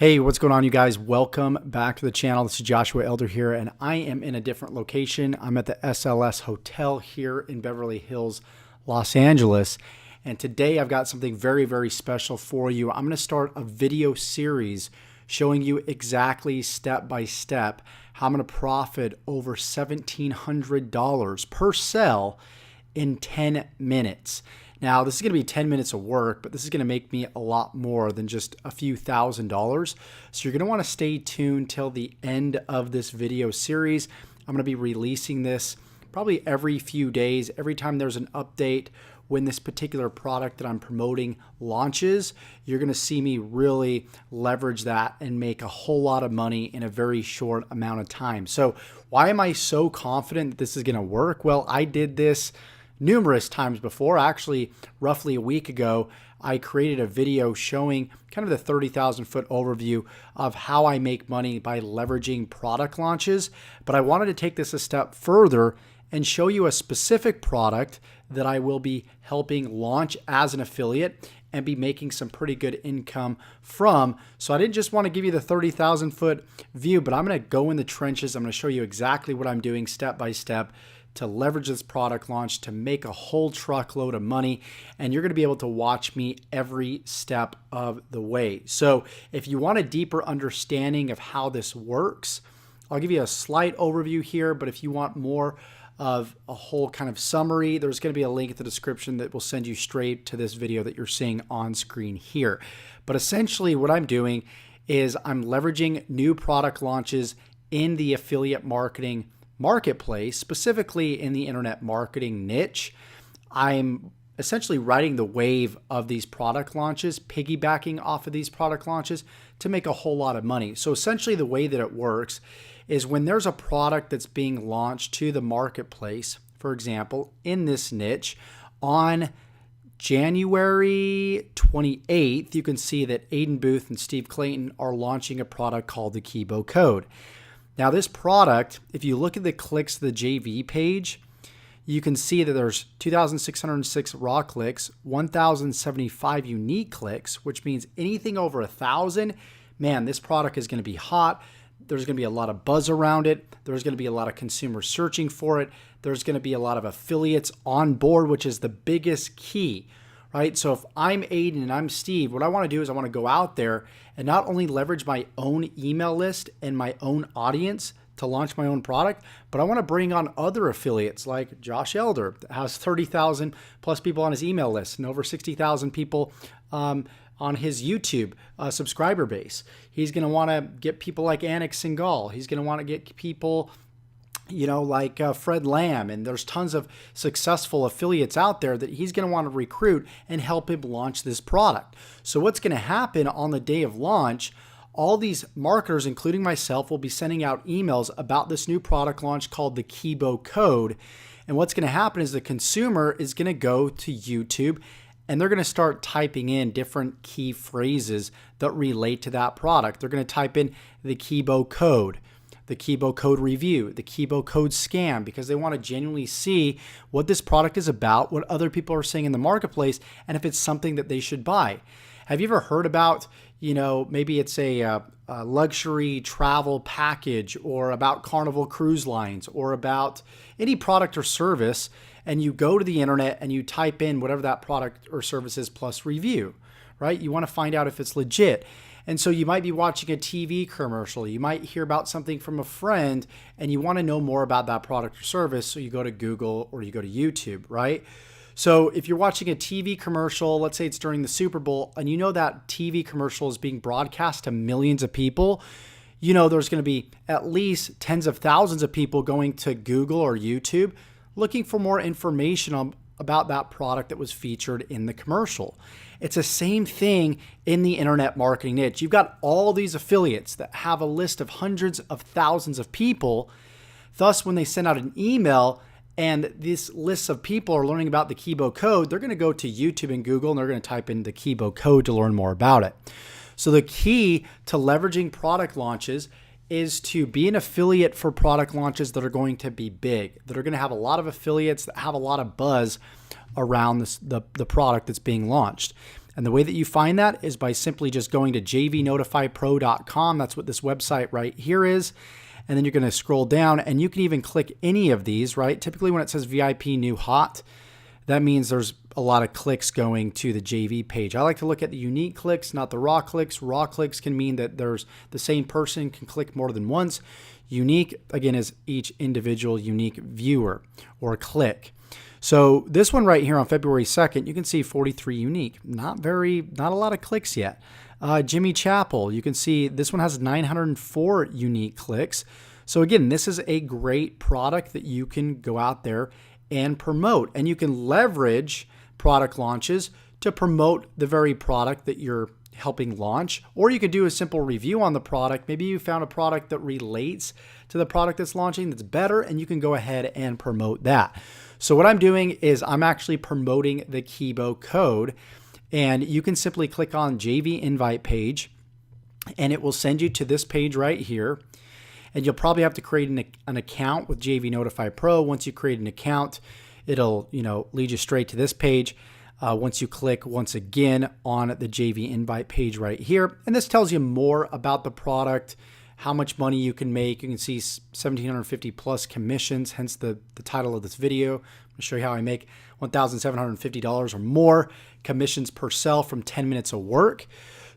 Hey, what's going on, you guys? Welcome back to the channel. This is Joshua Elder here, and I am in a different location. I'm at the SLS Hotel here in Beverly Hills, Los Angeles. And today I've got something very, very special for you. I'm going to start a video series showing you exactly step by step how I'm going to profit over $1,700 per sale in 10 minutes. Now, this is going to be 10 minutes of work, but this is going to make me a lot more than just a few $1,000s. So you're going to want to stay tuned till the end of this video series. I'm going to be releasing this probably every few days, every time there's an update. When this particular product that I'm promoting launches, you're going to see me really leverage that and make a whole lot of money in a very short amount of time. So why am I so confident that this is going to work? Well, I did this numerous times before. Actually, roughly a week ago, I created a video showing kind of the 30,000 foot overview of how I make money by leveraging product launches. But I wanted to take this a step further and show you a specific product that I will be helping launch as an affiliate and be making some pretty good income from. So I didn't just want to give you the 30,000 foot view, but I'm going to go in the trenches. I'm going to show you exactly what I'm doing step by step to leverage this product launch to make a whole truckload of money, and you're going to be able to watch me every step of the way. So if you want a deeper understanding of how this works, I'll give you a slight overview here, but if you want more of a whole kind of summary, there's going to be a link in the description that will send you straight to this video that you're seeing on screen here. But essentially what I'm doing is I'm leveraging new product launches in the affiliate marketing marketplace, specifically in the internet marketing niche. I'm essentially riding the wave of these product launches, piggybacking off of these product launches to make a whole lot of money. So essentially the way that it works is when there's a product that's being launched to the marketplace, for example, in this niche, on January 28th, you can see that Aiden Booth and Steve Clayton are launching a product called the Kibo Code. Now this product, if you look at the clicks to the JV page, you can see that there's 2,606 raw clicks, 1,075 unique clicks, which means anything over 1,000, man, this product is going to be hot. There's going to be a lot of buzz around it. There's going to be a lot of consumers searching for it. There's going to be a lot of affiliates on board, which is the biggest key, right? So if I'm Aiden and I'm Steve, what I want to do is I want to go out there and not only leverage my own email list and my own audience to launch my own product, but I want to bring on other affiliates like Josh Elder that has 30,000 plus people on his email list and over 60,000 people on his YouTube subscriber base. He's going to want to get people like Anik Singal. He's going to want to get people, you know, like Fred Lamb, and there's tons of successful affiliates out there that he's going to want to recruit and help him launch this product. So what's going to happen on the day of launch, all these marketers, including myself, will be sending out emails about this new product launch called the Kibo Code. And what's going to happen is the consumer is going to go to YouTube and they're going to start typing in different key phrases that relate to that product. They're going to type in the Kibo Code, the Kibo Code review, the Kibo Code scam, because they want to genuinely see what this product is about, what other people are saying in the marketplace, and if it's something that they should buy. Have you ever heard about, you know, maybe it's a luxury travel package, or about Carnival Cruise Lines, or about any product or service, and you go to the internet and you type in whatever that product or service is plus review, right? You want to find out if it's legit. And so you might be watching a TV commercial. You might hear about something from a friend and you want to know more about that product or service. So you go to Google or you go to YouTube, right? So if you're watching a TV commercial, let's say it's during the Super Bowl, and you know that TV commercial is being broadcast to millions of people, you know there's going to be at least tens of thousands of people going to Google or YouTube looking for more information about that product that was featured in the commercial. It's the same thing in the internet marketing niche. You've got all these affiliates that have a list of hundreds of thousands of people. Thus, when they send out an email and this list of people are learning about the Kibo Code, they're going to go to YouTube and Google and they're going to type in the Kibo Code to learn more about it. So the key to leveraging product launches is to be an affiliate for product launches that are going to be big, that are going to have a lot of affiliates, that have a lot of buzz around the product that's being launched. And the way that you find that is by simply just going to jvnotifypro.com. That's what this website right here is. And then you're going to scroll down and you can even click any of these, right? Typically when it says VIP new hot, that means there's a lot of clicks going to the JV page. I like to look at the unique clicks, not the raw clicks. Raw clicks can mean that there's the same person can click more than once. Unique, again, is each individual unique viewer or click. So this one right here on February 2nd, you can see 43 unique. Not a lot of clicks yet. Jimmy Chapel, you can see this one has 904 unique clicks. So again, this is a great product that you can go out there and promote. And you can leverage product launches to promote the very product that you're helping launch. Or you could do a simple review on the product. Maybe you found a product that relates to the product that's launching that's better, and you can go ahead and promote that. So what I'm doing is I'm actually promoting the Kibo code, and you can simply click on JV invite page and it will send you to this page right here. And you'll probably have to create an account with JV Notify Pro. Once you create an account, it'll lead you straight to this page. Once you click once again on the JV invite page right here. And this tells you more about the product, how much money you can make. You can see 1,750 plus commissions, hence the title of this video. I'm going to show you how I make $1,750 or more commissions per sell from 10 minutes of work.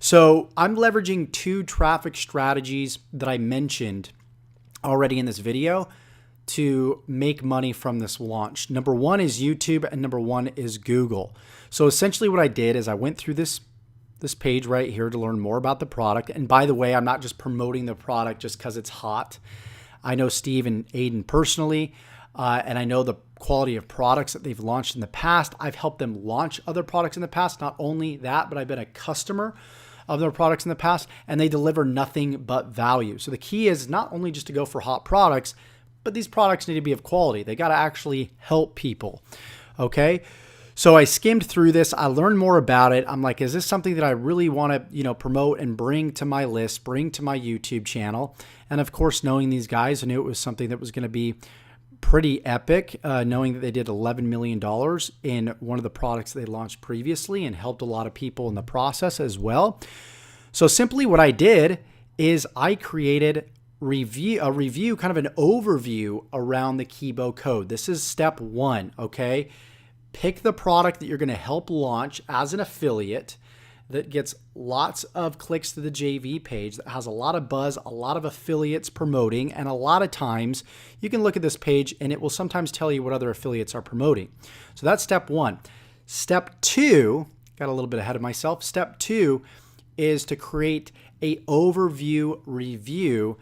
So I'm leveraging 2 traffic strategies that I mentioned already in this video to make money from this launch. Number 1 is YouTube and number 1 is Google. So essentially what I did is I went through this page right here to learn more about the product. And by the way, I'm not just promoting the product just because it's hot. I know Steve and Aiden personally, and I know the quality of products that they've launched in the past. I've helped them launch other products in the past. Not only that, but I've been a customer of their products in the past, and they deliver nothing but value. So the key is not only just to go for hot products, but these products need to be of quality. They got to actually help people. Okay. So I skimmed through this. I learned more about it. I'm like, is this something that I really want to, promote and bring to my list, bring to my YouTube channel? And of course, knowing these guys, I knew it was something that was going to be pretty epic, knowing that they did $11 million in one of the products they launched previously and helped a lot of people in the process as well. So simply what I did is I created a review, kind of an overview around the Kibo code. This is step 1, okay? Pick the product that you're going to help launch as an affiliate that gets lots of clicks to the JV page, that has a lot of buzz, a lot of affiliates promoting, and a lot of times you can look at this page and it will sometimes tell you what other affiliates are promoting. So that's step 1. Step 2, got a little bit ahead of myself. Step 2 is to create a overview review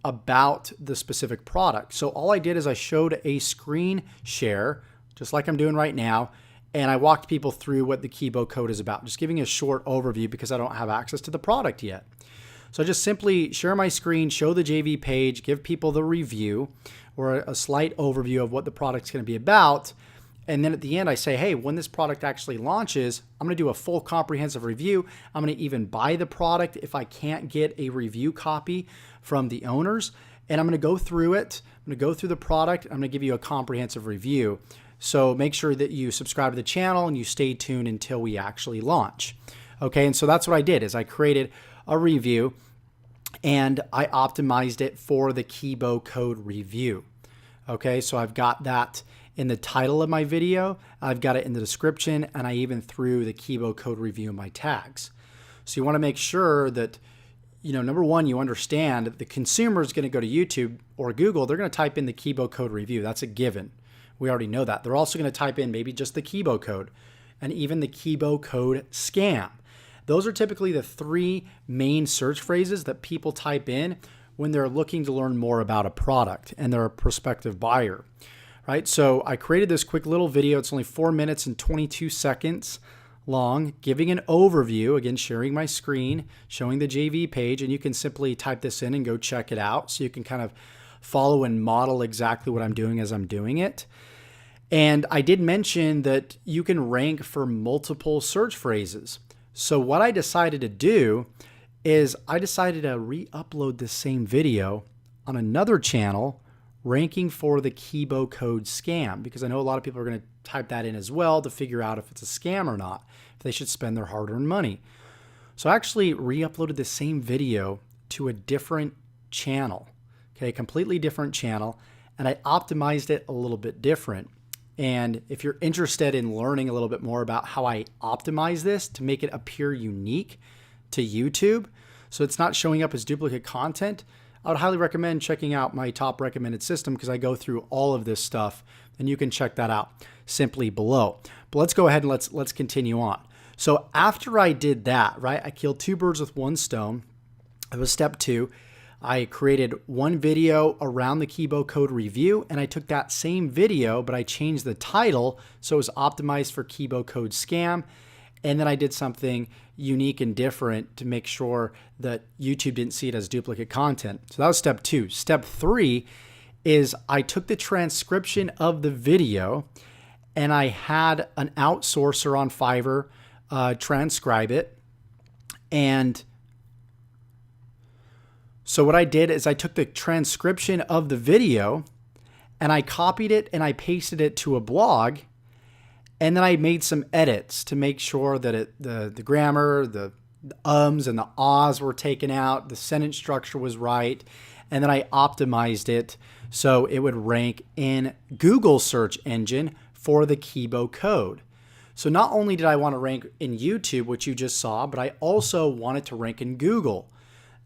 about the specific product. So all I did is I showed a screen share, just like I'm doing right now, and I walked people through what the Kibo code is about, just giving a short overview because I don't have access to the product yet. So I just simply share my screen, show the JV page, give people the review or a slight overview of what the product's going to be about. And then at the end, I say, hey, when this product actually launches, I'm going to do a full comprehensive review. I'm going to even buy the product if I can't get a review copy from the owners. And I'm going to go through it. I'm going to go through the product. I'm going to give you a comprehensive review. So make sure that you subscribe to the channel and you stay tuned until we actually launch. Okay, and so that's what I did is I created a review and I optimized it for the Kibo code review. Okay, so I've got that in the title of my video, I've got it in the description, and I even threw the Kibo code review in my tags. So you want to make sure that, number 1, you understand that the consumer is going to go to YouTube or Google. They're going to type in the Kibo code review. That's a given. We already know that. They're also going to type in maybe just the Kibo code and even the Kibo code scam. Those are typically the 3 main search phrases that people type in when they're looking to learn more about a product and they're a prospective buyer. Right? So I created this quick little video. It's only 4 minutes and 22 seconds long, giving an overview, again, sharing my screen, showing the JV page, and you can simply type this in and go check it out. So you can kind of follow and model exactly what I'm doing as I'm doing it. And I did mention that you can rank for multiple search phrases. So what I decided to do is I decided to re-upload this same video on another channel ranking for the Kibo code scam, because I know a lot of people are going to type that in as well to figure out if it's a scam or not, if they should spend their hard-earned money. So I actually re-uploaded the same video to a different channel, okay, completely different channel, and I optimized it a little bit different. And if you're interested in learning a little bit more about how I optimize this to make it appear unique to YouTube, so it's not showing up as duplicate content, I would highly recommend checking out my top recommended system, because I go through all of this stuff, and you can check that out simply below. But let's go ahead and let's continue on. So after I did that, right, I killed 2 birds with 1 stone. It was step 2. I created one video around the Kibo code review, and I took that same video, but I changed the title so it was optimized for Kibo code scam. And then I did something unique and different to make sure that YouTube didn't see it as duplicate content. So that was step 2. Step 3 is I took the transcription of the video and I had an outsourcer on Fiverr transcribe it. And so what I did is I took the transcription of the video and I copied it and I pasted it to a blog. And then I made some edits to make sure that the grammar, the ums and the ahs were taken out, the sentence structure was right, and then I optimized it so it would rank in Google search engine for the Kibo code. So not only did I want to rank in YouTube, which you just saw, but I also wanted to rank in Google.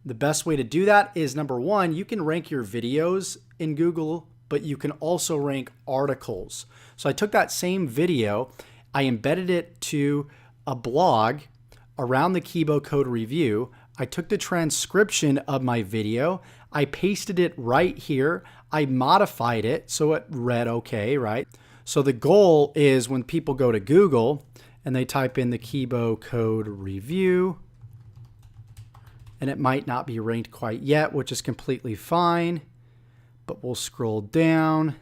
The best way to do that is, number 1, you can rank your videos in Google, but you can also rank articles. So I took that same video, I embedded it to a blog around the Kibo code review. I took the transcription of my video, I pasted it right here, I modified it so it read okay, right? So the goal is when people go to Google and they type in the Kibo code review, and it might not be ranked quite yet, which is completely fine, but we'll scroll down.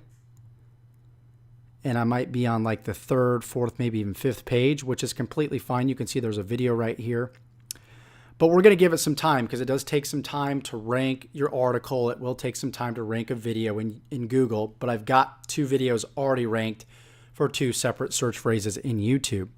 And I might be on like the 3rd, 4th, maybe even 5th page, which is completely fine. You can see there's a video right here. But we're going to give it some time because it does take some time to rank your article. It will take some time to rank a video in Google. But I've got 2 videos already ranked for 2 separate search phrases in YouTube.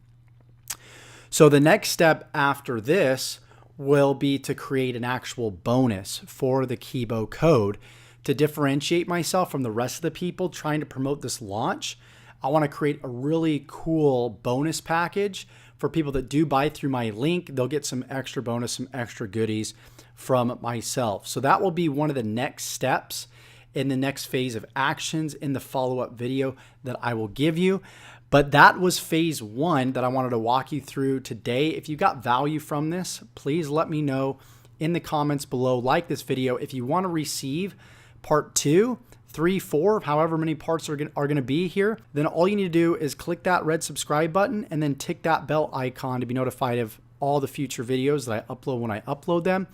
So the next step after this will be to create an actual bonus for the Kibo code to differentiate myself from the rest of the people trying to promote this launch. I want to create a really cool bonus package for people that do buy through my link. They'll get some extra bonus, some extra goodies from myself. So that will be one of the next steps in the next phase of actions in the follow-up video that I will give you. But that was phase 1 that I wanted to walk you through today. If you got value from this, please let me know in the comments below. Like this video. If you want to receive part 2, 3, 4, however many parts are going to be here, then all you need to do is click that red subscribe button and then tick that bell icon to be notified of all the future videos that I upload when I upload them.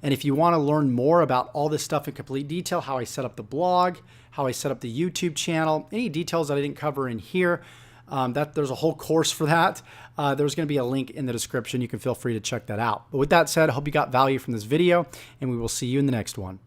And if you want to learn more about all this stuff in complete detail, how I set up the blog, how I set up the YouTube channel, any details that I didn't cover in here, there's a whole course for that. There's going to be a link in the description. You can feel free to check that out. But with that said, I hope you got value from this video, and we will see you in the next one.